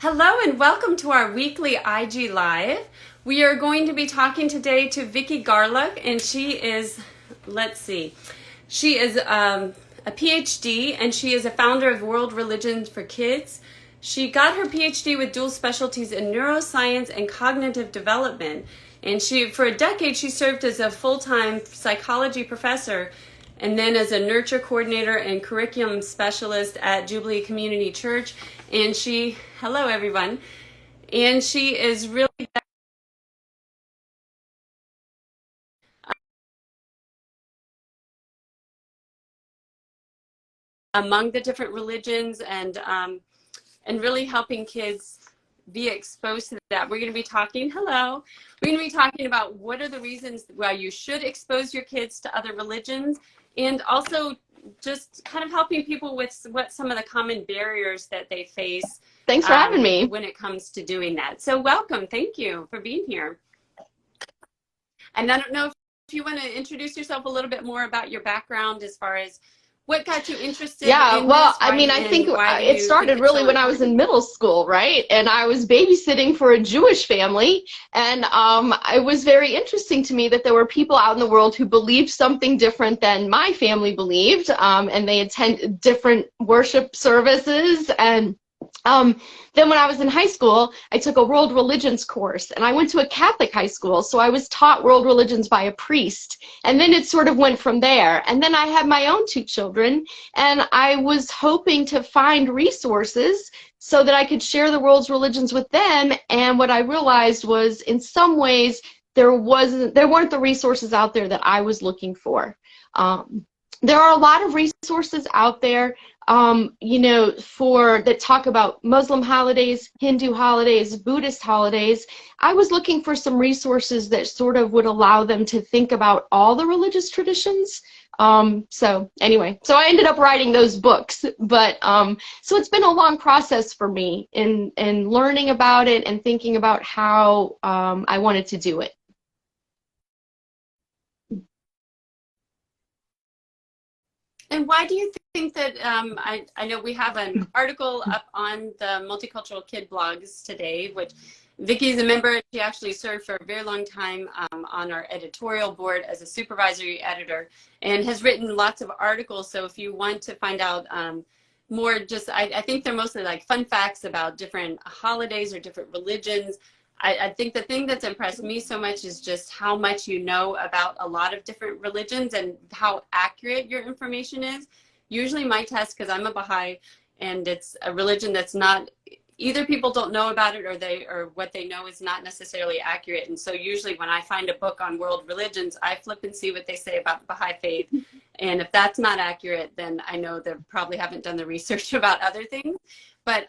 Hello and welcome to our weekly IG Live. We are going to be talking today to Vicki Garlock, and she is, she is a PhD, and she is a founder of World Religions for Kids. She got her PhD with dual specialties in neuroscience and cognitive development, and for a decade, she served as a full-time psychology professor and then as a nurture coordinator and curriculum specialist at Jubilee Community Church. And hello everyone, and she is really among the different religions and really helping kids be exposed to that. We're going to be talking, we're going to be talking about what are the reasons why you should expose your kids to other religions, and also just kind of helping people with what some of the common barriers that they face. Thanks for having me. When it comes to doing that. So welcome. Thank you for being here. And I don't know if you want to introduce yourself a little bit more about your background as far as what got you interested in well, this? I mean, I think it started really when I was in middle school, right? And I was babysitting for a Jewish family, and it was very interesting to me that there were people out in the world who believed something different than my family believed, and they attend different worship services. And then when I was in high school, I took a world religions course, and I went to a Catholic high school, so I was taught world religions by a priest, and then it sort of went from there. And then I had my own two children, and I was hoping to find resources so that I could share the world's religions with them. And what I realized was, in some ways, there weren't the resources out there that I was looking for. There are a lot of resources out there, that talk about Muslim holidays, Hindu holidays, Buddhist holidays. I was looking for some resources that sort of would allow them to think about all the religious traditions. So I ended up writing those books. But so it's been a long process for me in learning about it and thinking about how I wanted to do it. And why do you think that, I know we have an article up on the Multicultural Kid blogs today, which Vicki is a member. She actually served for a very long time on our editorial board as a supervisory editor, and has written lots of articles. So if you want to find out more, I think they're mostly like fun facts about different holidays or different religions. I think the thing that's impressed me so much is just how much you know about a lot of different religions and how accurate your information is. Usually my test, because I'm a Baha'i, and it's a religion that's not, either people don't know about it, or what they know is not necessarily accurate. And so usually when I find a book on world religions, I flip and see what they say about the Baha'i faith. And if that's not accurate, then I know they probably haven't done the research about other things. But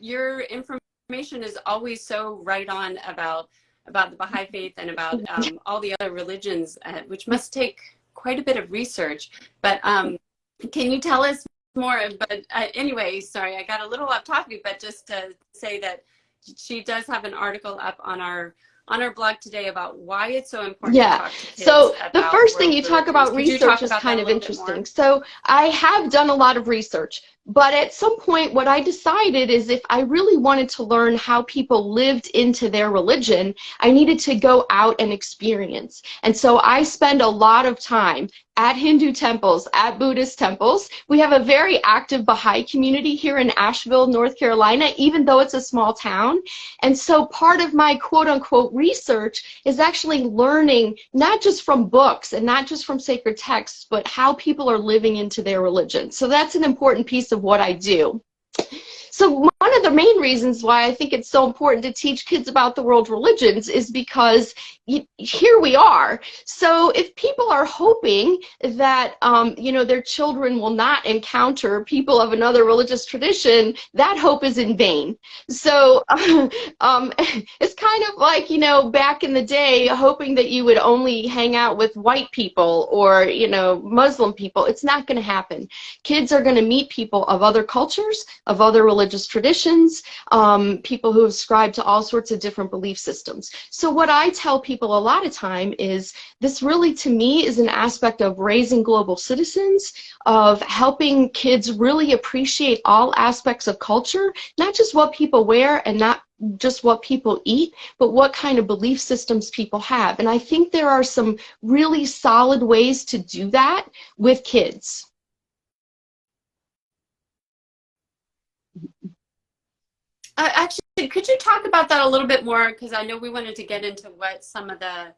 your information is always so right on about the Baha'i faith and about all the other religions, which must take quite a bit of research. But can you tell us more? But anyway, sorry, I got a little off topic, but just to say that she does have an article up on our blog today about why it's so important to talk to kids. So the first thing you talk about research is kind of interesting. So I have done a lot of research, but at some point what I decided is if I really wanted to learn how people lived into their religion, I needed to go out and experience. And so I spend a lot of time at Hindu temples, at Buddhist temples. We have a very active Baha'i community here in Asheville, North Carolina, even though it's a small town. And so part of my quote-unquote research is actually learning not just from books and not just from sacred texts, but how people are living into their religion. So that's an important piece of what I do. So one of the main reasons why I think it's so important to teach kids about the world religions is because here we are. So if people are hoping that their children will not encounter people of another religious tradition, that hope is in vain. So it's kind of like, back in the day, hoping that you would only hang out with white people or Muslim people. It's not going to happen. Kids are going to meet people of other cultures, of other religious traditions, people who ascribe to all sorts of different belief systems. So what I tell people people a lot of time is this really, to me, is an aspect of raising global citizens, of helping kids really appreciate all aspects of culture, not just what people wear and not just what people eat, but what kind of belief systems people have. And I think there are some really solid ways to do that with kids. Actually, could you talk about that a little bit more? Because I know we wanted to get into what some of the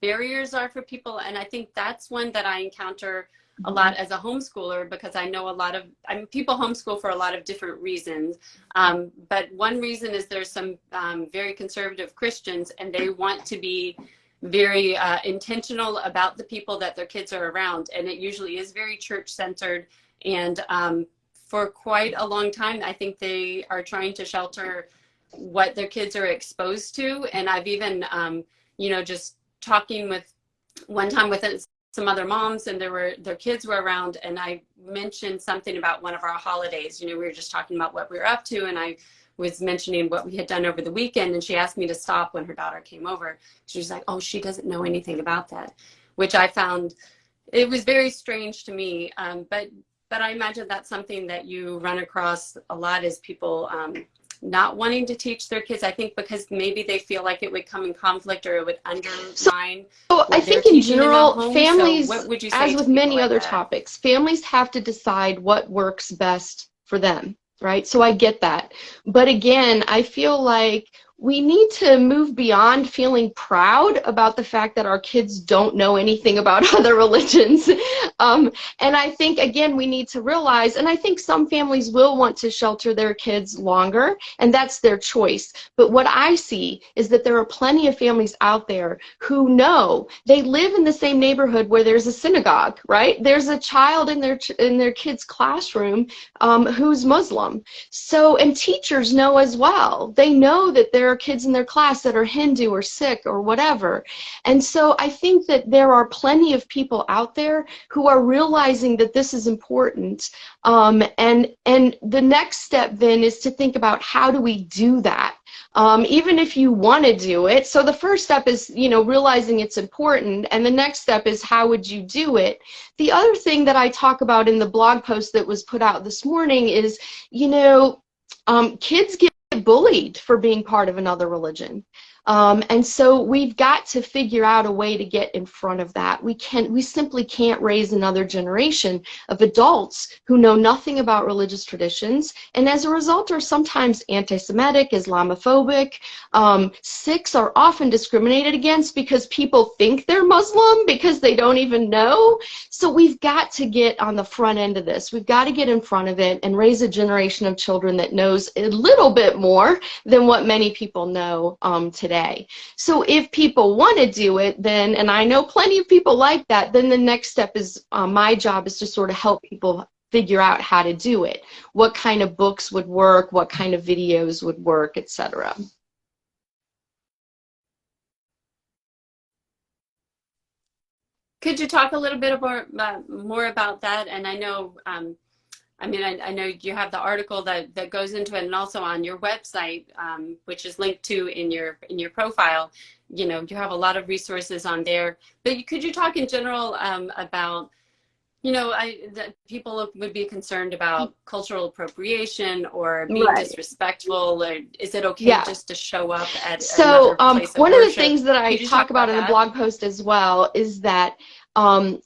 barriers are for people, and I think that's one that I encounter a lot as a homeschooler, because I know a lot of people homeschool for a lot of different reasons. But one reason is there's some very conservative Christians, and they want to be very intentional about the people that their kids are around, and it usually is very church-centered. And for quite a long time, I think they are trying to shelter what their kids are exposed to. And I've even, you know, just talking with one time with some other moms, and their kids were around, and I mentioned something about one of our holidays. You know, we were just talking about what we were up to, and I was mentioning what we had done over the weekend, and she asked me to stop when her daughter came over. She was like, oh, she doesn't know anything about that, which I found, it was very strange to me. But I imagine that's something that you run across a lot, is people not wanting to teach their kids, I think because maybe they feel like it would come in conflict or it would undermine. So I think in general, families, so what would you say as with many other topics, families have to decide what works best for them, right? So I get that. But again, I feel like we need to move beyond feeling proud about the fact that our kids don't know anything about other religions. And I think, again, we need to realize, and I think some families will want to shelter their kids longer, and that's their choice. But what I see is that there are plenty of families out there who know they live in the same neighborhood where there's a synagogue, right? There's a child in their kid's classroom who's Muslim. So, and teachers know as well. They know that there are kids in their class that are Hindu or Sikh or whatever. And so I think that there are plenty of people out there who are realizing that this is important. And the next step then is to think about, how do we do that? Even if you want to do it. So the first step is, you know, realizing it's important, and the next step is, how would you do it? The other thing that I talk about in the blog post that was put out this morning is, you know, kids get bullied for being part of another religion. And so we've got to figure out a way to get in front of that. We simply can't raise another generation of adults who know nothing about religious traditions, and as a result are sometimes anti-Semitic, Islamophobic. Sikhs are often discriminated against because people think they're Muslim because they don't even know. So we've got to get on the front end of this. We've got to get in front of it and raise a generation of children that knows a little bit more than what many people know today. So if people want to do it, then, and I know plenty of people like that, then the next step is, my job is to sort of help people figure out how to do it. What kind of books would work, what kind of videos would work, etc. Could you talk a little bit more about that? And I know, I mean, I know you have the article that goes into it, and also on your website, which is linked to in your profile. You know, you have a lot of resources on there. But could you talk in general about, you know, that people would be concerned about cultural appropriation or being disrespectful, or is it okay just to show up at another place of one worship? of the things that I talk about in the blog post as well is that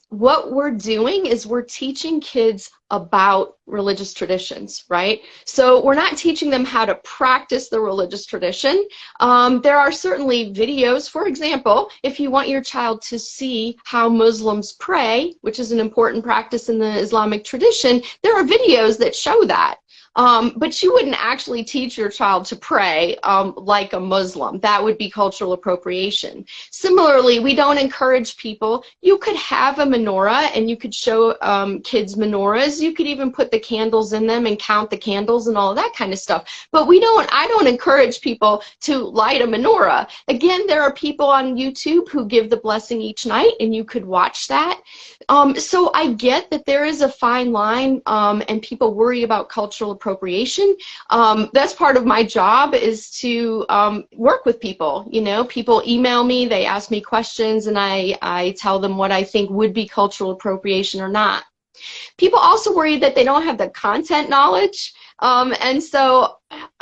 what we're doing is we're teaching kids about religious traditions, right? So we're not teaching them how to practice the religious tradition. There are certainly videos, for example, if you want your child to see how Muslims pray, which is an important practice in the Islamic tradition, there are videos that show that. But you wouldn't actually teach your child to pray like a Muslim. That would be cultural appropriation. Similarly, we don't encourage people. You could have a menorah and you could show kids menorahs. You could even put the candles in them and count the candles and all of that kind of stuff. But I don't encourage people to light a menorah. Again, there are people on YouTube who give the blessing each night, and you could watch that. So I get that there is a fine line, and people worry about cultural appropriation. That's part of my job, is to work with people. You know, people email me, they ask me questions, and I tell them what I think would be cultural appropriation or not. People also worry that they don't have the content knowledge. And so,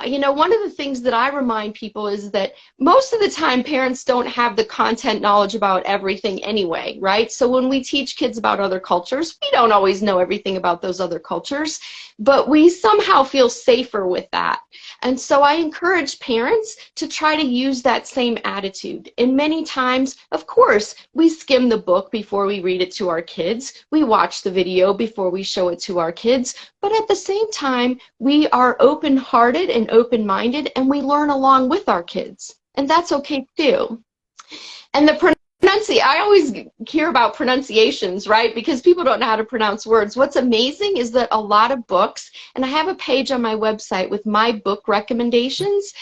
you know, one of the things that I remind people is that most of the time parents don't have the content knowledge about everything anyway, right? So when we teach kids about other cultures, we don't always know everything about those other cultures, but we somehow feel safer with that. And so I encourage parents to try to use that same attitude. And many times, of course, we skim the book before we read it to our kids. We watch the video before we show it to our kids. But at the same time, we are open-hearted and open-minded, and we learn along with our kids. And that's okay too. And the I always hear about pronunciations, right? Because people don't know how to pronounce words. What's amazing is that a lot of books, and I have a page on my website with my book recommendations.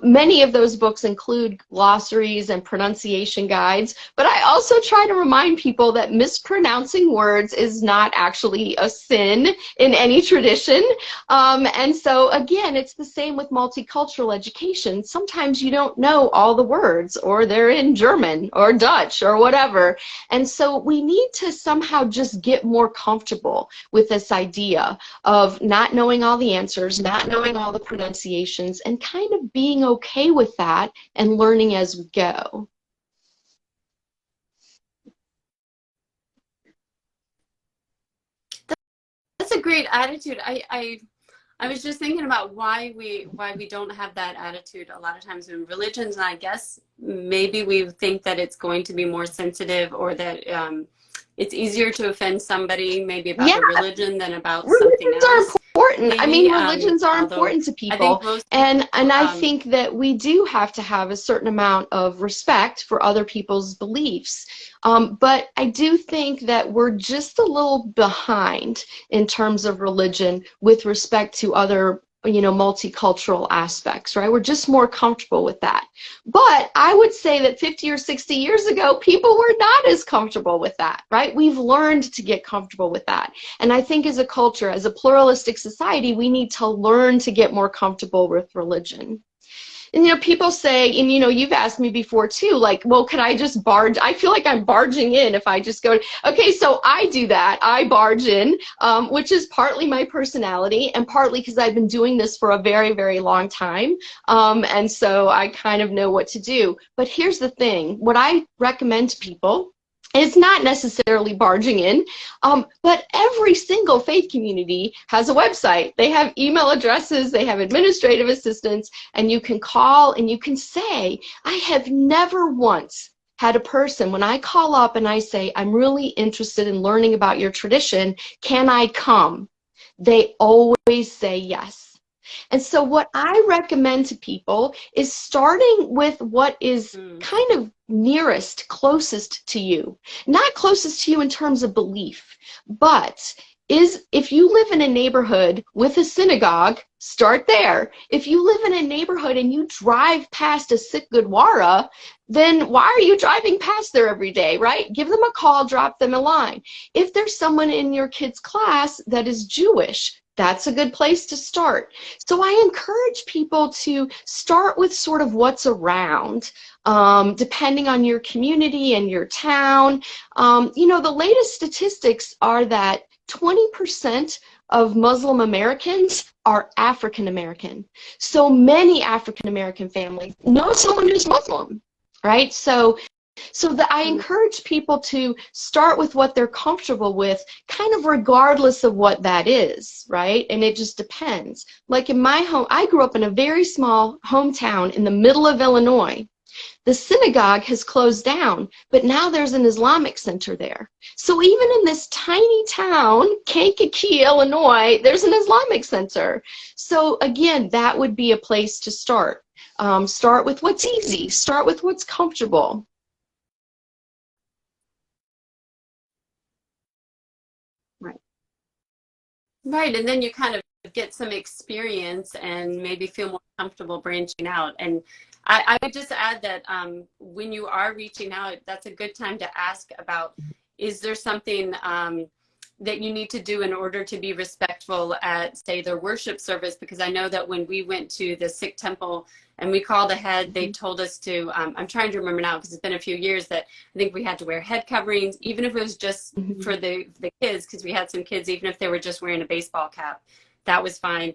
Many of those books include glossaries and pronunciation guides, but I also try to remind people that mispronouncing words is not actually a sin in any tradition. And so again, it's the same with multicultural education. Sometimes you don't know all the words, or they're in German or Dutch or whatever. And so we need to somehow just get more comfortable with this idea of not knowing all the answers, not knowing all the pronunciations, and kind of being okay with that and learning as we go. That's a great attitude. I was just thinking about why we don't have that attitude a lot of times in religions, and I guess maybe we think that it's going to be more sensitive, or that it's easier to offend somebody maybe about the religion than about something else. Are important. Maybe, I mean, religions are important to people, and I think that we do have to have a certain amount of respect for other people's beliefs. But I do think that we're just a little behind in terms of religion with respect to other, you know, multicultural aspects, right? We're just more comfortable with that. But I would say that 50 or 60 years ago, people were not as comfortable with that, right? We've learned to get comfortable with that. And I think as a culture, as a pluralistic society, we need to learn to get more comfortable with religion. And, you know, people say, and, you know, you've asked me before too, like, well, can I just barge? I feel like I'm barging in if I just go, okay, so I do that. I barge in, which is partly my personality and partly because I've been doing this for a very, very long time. And so I kind of know what to do. But here's the thing. What I recommend to people, it's not necessarily barging in, but every single faith community has a website. They have email addresses, they have administrative assistants, and you can call and you can say, I have never once had a person, when I call up and I say, I'm really interested in learning about your tradition, can I come? They always say yes. And so what I recommend to people is starting with what is kind of nearest, closest to you. Not closest to you in terms of belief, but if you live in a neighborhood with a synagogue, start there. If you live in a neighborhood and you drive past a Sikh Gurdwara, then why are you driving past there every day, right? Give them a call, drop them a line. If there's someone in your kid's class that is Jewish, that's a good place to start. So I encourage people to start with sort of what's around, depending on your community and your town. You know, the latest statistics are that 20% of Muslim Americans are African American. So many African American families know someone who's Muslim, right? So I encourage people to start with what they're comfortable with, kind of regardless of what that is, right? And it just depends. Like in my home, I grew up in a very small hometown in the middle of Illinois. The synagogue has closed down, but now there's an Islamic center there. So even in this tiny town, Kankakee, Illinois, there's an Islamic center. So again, that would be a place to start. Start with what's easy. Start with what's comfortable. Right, and then you kind of get some experience and maybe feel more comfortable branching out. And I would just add that when you are reaching out, that's a good time to ask about, is there something that you need to do in order to be respectful at, say, their worship service? Because I know that when we went to the Sikh temple and we called ahead, they told us to, I'm trying to remember now because it's been a few years, that I think we had to wear head coverings, even if it was just for the kids, because we had some kids, even if they were just wearing a baseball cap, that was fine.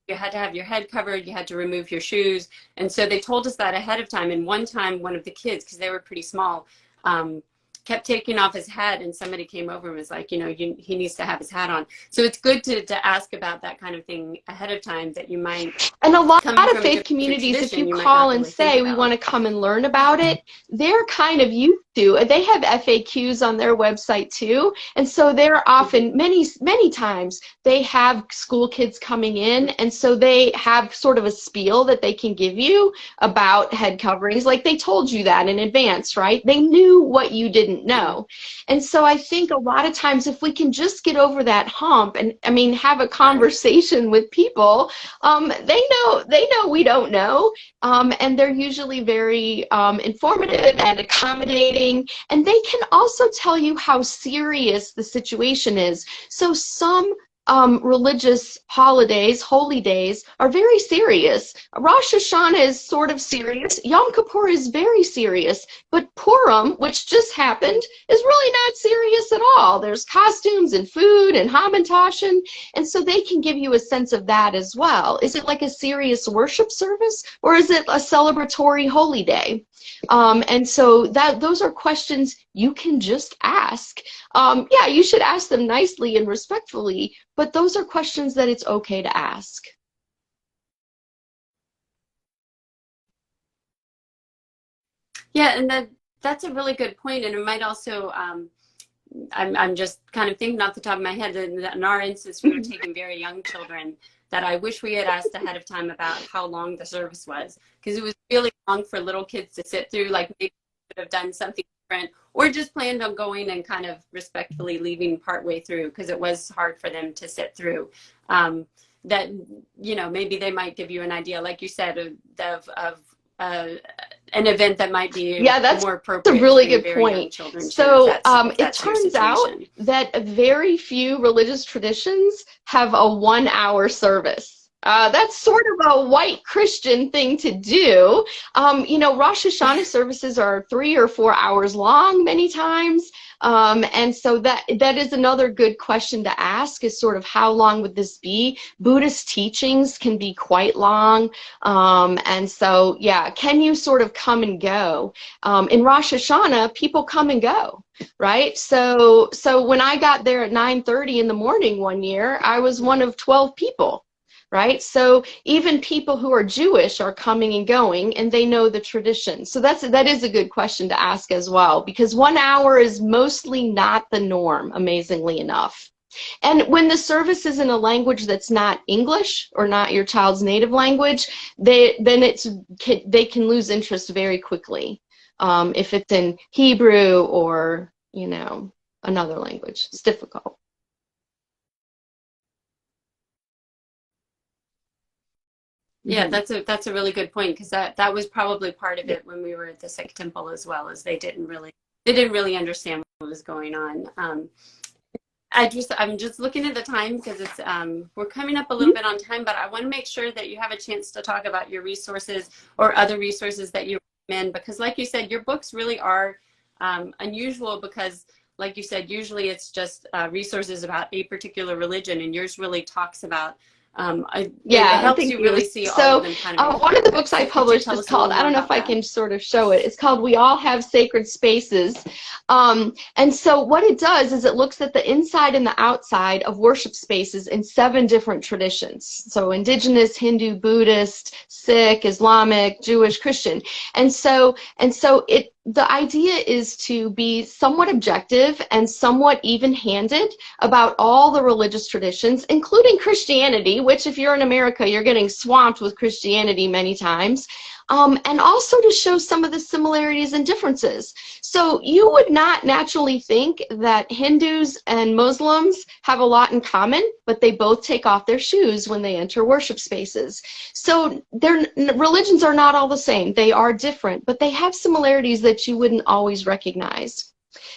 You had to have your head covered, you had to remove your shoes. And so they told us that ahead of time. And one time, one of the kids, because they were pretty small, kept taking off his hat, and somebody came over and was like, you know, he needs to have his hat on. So it's good to ask about that kind of thing ahead of time, that you might. And a lot of faith communities, if you call and say, we want to come and learn about it, they're kind of used to. They have FAQs on their website too. And so they're often, many times, they have school kids coming in. And so they have sort of a spiel that they can give you about head coverings. Like they told you that in advance, right? They knew what you didn't know. And so I think a lot of times, if we can just get over that hump and, I mean, have a conversation with people, they know we don't know, and they're usually very informative and accommodating, and they can also tell you how serious the situation is. So some religious holidays, holy days, are very serious. Rosh Hashanah is sort of serious. Yom Kippur is very serious. But Purim, which just happened, is really not serious at all. There's costumes and food and Hamantaschen, and so they can give you a sense of that as well. Is it like a serious worship service, or is it a celebratory holy day? And so those are questions you can just ask. Yeah, you should ask them nicely and respectfully, but those are questions that it's okay to ask. Yeah, and that's a really good point, and it might also, I'm just kind of thinking off the top of my head that in our instance, we were taking very young children, that I wish we had asked ahead of time about how long the service was, because it was really long for little kids to sit through. Like maybe we could have done something different, or just planned on going and kind of respectfully leaving partway through, because it was hard for them to sit through. That, you know, maybe they might give you an idea, like you said, of an event that might be more appropriate. That's a really good point. So it turns out that very few religious traditions have a 1-hour service. That's sort of a white Christian thing to do. You know, Rosh Hashanah services are 3 or 4 hours long many times. And so that is another good question to ask, is sort of how long would this be? Buddhist teachings can be quite long. And so, yeah, can you sort of come and go? In Rosh Hashanah, people come and go, right? So when I got there at 9:30 in the morning one year, I was one of 12 people. Right? So even people who are Jewish are coming and going, and they know the tradition. So that is a good question to ask as well, because 1 hour is mostly not the norm, amazingly enough. And when the service is in a language that's not English or not your child's native language, they can lose interest very quickly. If it's in Hebrew or, you know, another language, it's difficult. Yeah, that's a really good point, because that was probably part of it when we were at the Sikh temple as well, as they didn't really understand what was going on. I'm just looking at the time, because it's we're coming up a little bit on time, but I want to make sure that you have a chance to talk about your resources or other resources that you recommend, because like you said, your books really are unusual, because like you said, usually it's just resources about a particular religion, and yours really talks about it helps you really see all of them kind of. One of the books I published is called, I don't know if I can sort of show it, it's called We All Have Sacred Spaces. And so what it does is it looks at the inside and the outside of worship spaces in 7 different traditions. So indigenous, Hindu, Buddhist, Sikh, Islamic, Jewish, Christian. And so the idea is to be somewhat objective and somewhat even-handed about all the religious traditions, including Christianity, which if you're in America, you're getting swamped with Christianity many times, and also to show some of the similarities and differences. So you would not naturally think that Hindus and Muslims have a lot in common, but they both take off their shoes when they enter worship spaces. So their religions are not all the same. They are different, but they have similarities that you wouldn't always recognize.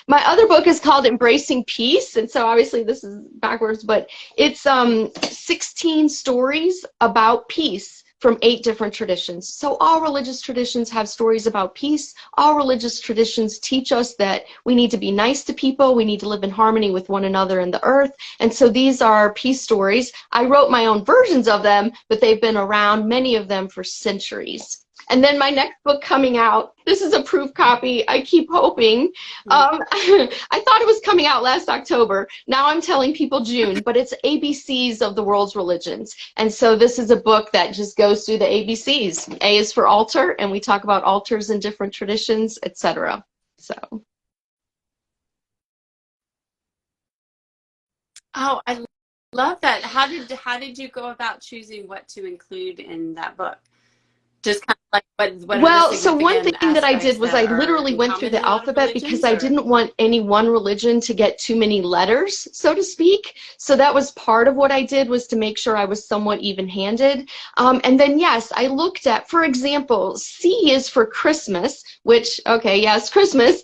My other book is called Embracing Peace, and so obviously this is backwards, but it's 16 stories about peace from 8 different traditions. So all religious traditions have stories about peace. All religious traditions teach us that we need to be nice to people, we need to live in harmony with one another and the earth, and so these are peace stories. I wrote my own versions of them, but they've been around, many of them, for centuries. And then my next book coming out, this is a proof copy, I keep hoping. I thought it was coming out last October. Now I'm telling people June, but it's ABCs of the world's religions. And so this is a book that just goes through the ABCs. A is for altar, and we talk about altars in different traditions, etc. So. Oh, I love that. How did you go about choosing what to include in that book? Just kind of like what well, so one thing that I did was I literally went through the alphabet because I didn't want any one religion to get too many letters, so to speak. So that was part of what I did, was to make sure I was somewhat even-handed. And then, yes, I looked at, for example, C is for Christmas, which, okay, yes, Christmas,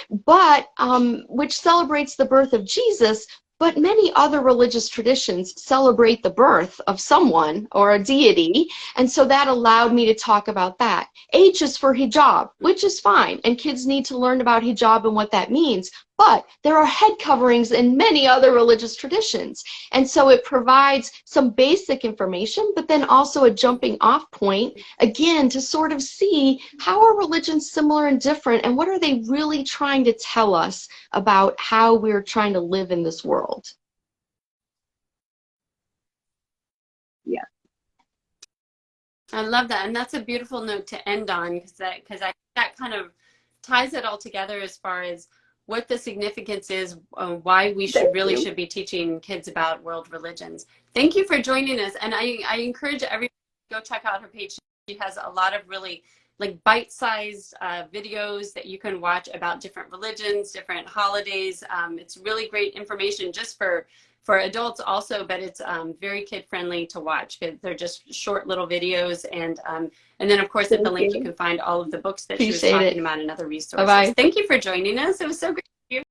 which celebrates the birth of Jesus. But many other religious traditions celebrate the birth of someone or a deity, and so that allowed me to talk about that. H is for hijab, which is fine, and kids need to learn about hijab and what that means, but there are head coverings in many other religious traditions, and so it provides some basic information, but then also a jumping off point, again, to sort of see how are religions similar and different, and what are they really trying to tell us about how we're trying to live in this world. Yeah. I love that, and that's a beautiful note to end on, because that kind of ties it all together as far as what the significance is, why we should be teaching kids about world religions. Thank you for joining us, and I encourage everyone to go check out her page. She has a lot of really like bite-sized videos that you can watch about different religions, different holidays. It's really great information just for adults also, but it's very kid-friendly to watch because they're just short little videos. And then, of course, at the link, you can find all of the books that she was talking about and other resources. Bye-bye. Thank you for joining us. It was so great.